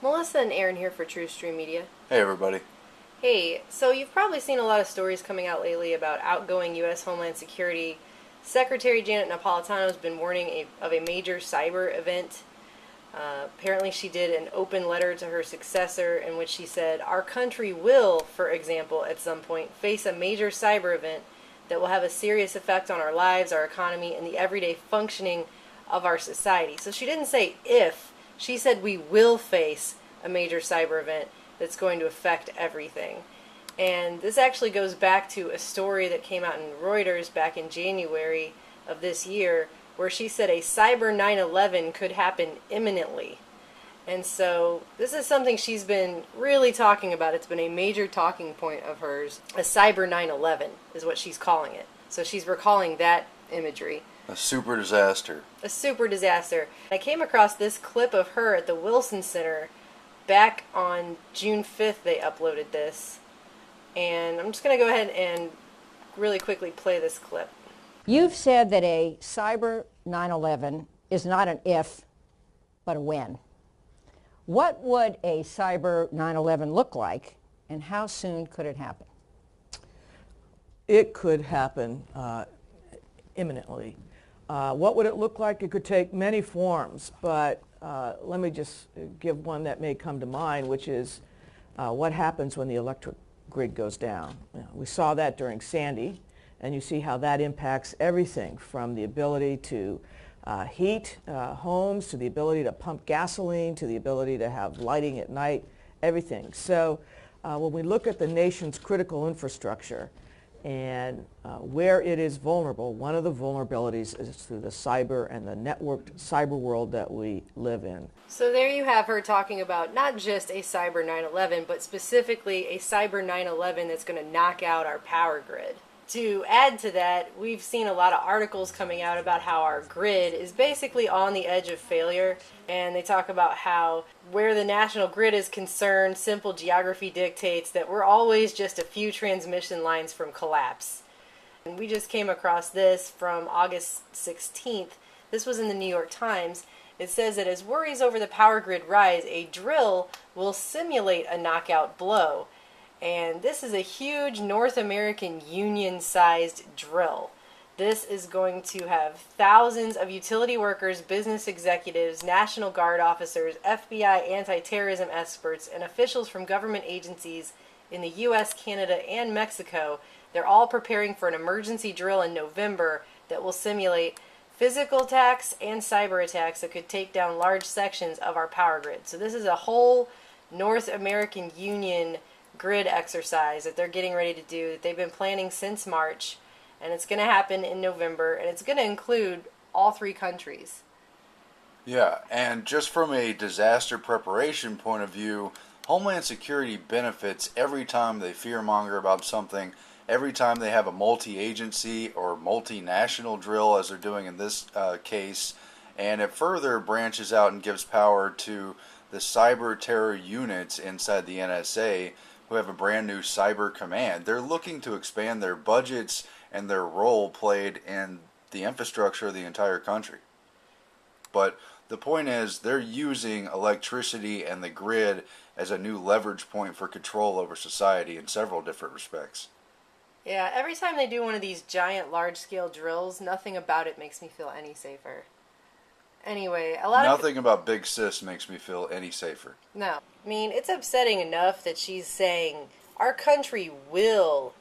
Melissa and Aaron here for True Stream Media. Hey everybody. Hey, so you've probably seen a lot of stories coming out lately about outgoing U.S. Homeland Security. Secretary Janet Napolitano has been warning of a major cyber event. Apparently she did an open letter to her successor in which she said, "Our country will, for example, at some point, face a major cyber event that will have a serious effect on our lives, our economy, and the everyday functioning of our society." So she didn't say if, she said we will face a major cyber event that's going to affect everything. And this actually goes back to a story that came out in Reuters back in January of this year, where she said a cyber 9/11 could happen imminently. And so this is something she's been really talking about. It's been a major talking point of hers. A cyber 9/11 is what she's calling it. So she's recalling that imagery. A super disaster. A super disaster. I came across this clip of her at the Wilson Center back on June 5th. They uploaded this. And I'm just going to go ahead and really quickly play this clip. You've said that a cyber 9/11 is not an if, but a when. What would a cyber 9/11 look like, and how soon could it happen? It could happen imminently. What would it look like? It could take many forms, but let me just give one that may come to mind, which is what happens when the electric grid goes down. We saw that during Sandy, and you see how that impacts everything from the ability to heat homes, to the ability to pump gasoline, to the ability to have lighting at night, everything. So when we look at the nation's critical infrastructure and where it is vulnerable, one of the vulnerabilities is through the cyber and the networked cyber world that we live in. So there you have her talking about not just a cyber 9/11, but specifically a cyber 9/11 that's going to knock out our power grid. To add to that, we've seen a lot of articles coming out about how our grid is basically on the edge of failure, and they talk about how where the national grid is concerned, simple geography dictates that we're always just a few transmission lines from collapse. And we just came across this from August 16th. This was in the New York Times. It says that as worries over the power grid rise, a drill will simulate a knockout blow. And this is a huge North American Union-sized drill. This is going to have thousands of utility workers, business executives, National Guard officers, FBI anti-terrorism experts, and officials from government agencies in the U.S., Canada, and Mexico. They're all preparing for an emergency drill in November that will simulate physical attacks and cyber attacks that could take down large sections of our power grid. So this is a whole North American Union grid exercise that they're getting ready to do, that they've been planning since March, and it's going to happen in November, and it's going to include all three countries. Yeah, and just from a disaster preparation point of view, Homeland Security benefits every time they fearmonger about something, every time they have a multi-agency or multinational drill, as they're doing in this case, and it further branches out and gives power to the cyber terror units inside the NSA, who have a brand new cyber command. They're looking to expand their budgets and their role played in the infrastructure of the entire country. But the point is, they're using electricity and the grid as a new leverage point for control over society in several different respects. Yeah, every time they do one of these giant large-scale drills, nothing about it makes me feel any safer. Anyway, Nothing about Big Sis makes me feel any safer. No. I mean, it's upsetting enough that she's saying our country will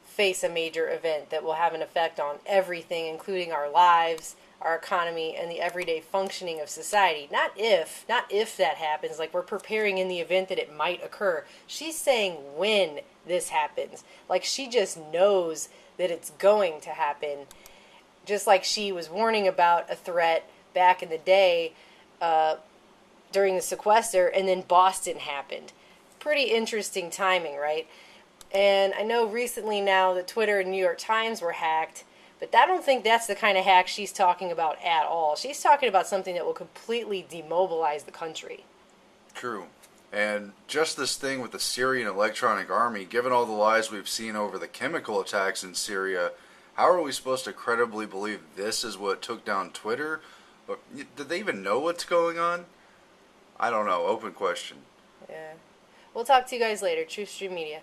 face a major event that will have an effect on everything, including our lives, our economy, and the everyday functioning of society. Not if that happens, like we're preparing in the event that it might occur. She's saying when this happens. Like she just knows that it's going to happen. Just like she was warning about a threat back in the day during the sequester, and then Boston happened. Pretty interesting timing, right? And I know recently now that Twitter and New York Times were hacked, but I don't think that's the kind of hack she's talking about at all. She's talking about something that will completely demobilize the country. True. And just this thing with the Syrian Electronic Army, given all the lies we've seen over the chemical attacks in Syria, how are we supposed to credibly believe this is what took down Twitter? Did they even know what's going on? I don't know. Open question. Yeah. We'll talk to you guys later. Truth Stream Media.